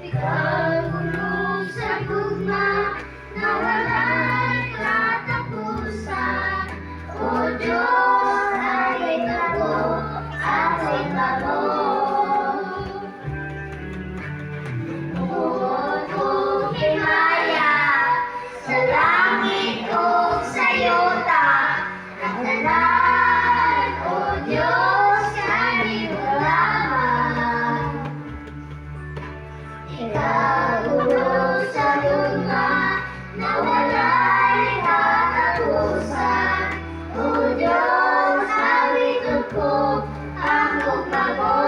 Ikagulong sa gugma na walang katapusan. O Diyos, aking ako, aking ako. Buod kong himaya sa langit kong sayota. Katalan, O Diyos, kami mo lamang. Ikagulong sa luma na wala'y katapusan. O Diyos, awitin ko ang gugma mo.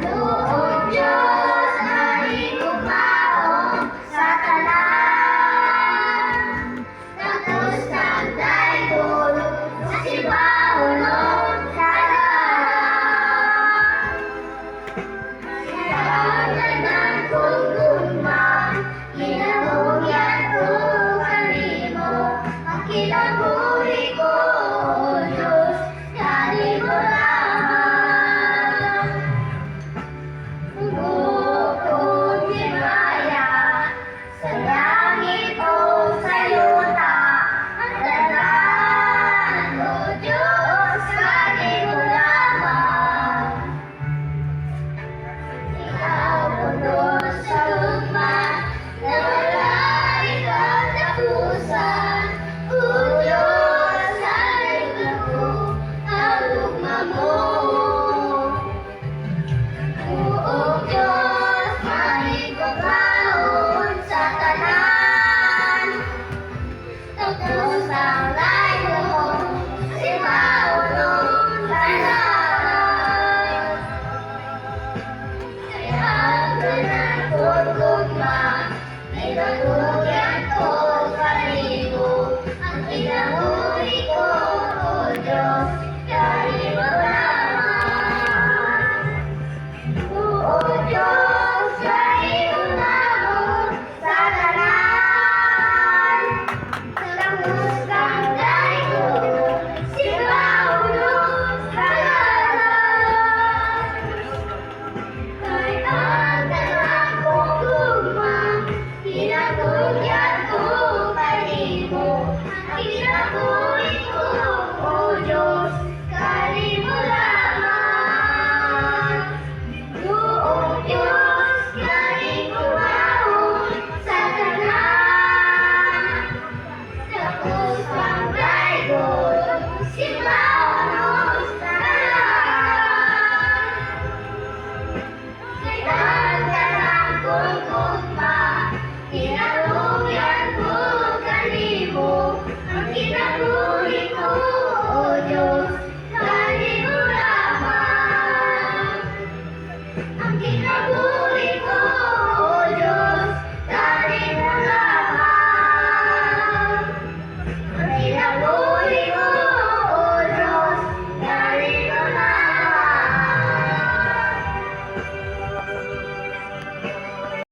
Noong Diyos ay gumao sa talan. Tapos ng daigod sa sibahulong talan. Kailangan kong gugma, kinahugyan ko kanimo. Ang kinabuhi ko, O Diyos, kanimo lamang. Bukod himaya sa langit o sa yuta. Ang dalan, O Diyos, kanimo lamang. Ikagulong sa luma na wala'y katapusan. O Diyos, awitin ko ang gugma mo. Buong Diyos, maling pagkaon sa tanan. Tapos ang daigod sa sibahulong tanan. Kailangan kong gugma, kinahugyan ko kanimo. Ang kinabuhi ko, O Diyos, kanimo lamang. Buong Diyos, kanimo lamang sa tanan. Tapos ang daigod sa sibahulong tanan. Kailangan kong gugma, kinahugyan ko kanimo. Ang kinabuhi ko, O Diyos, kanimo lamang. Buong Diyos, kanimo lamang sa tanan. Tapos ang daigod sa sibahulong tanan. Kailangan kong gugma, kinahugyan ko kanimo. Ang kinabuhi ko, O Diyos,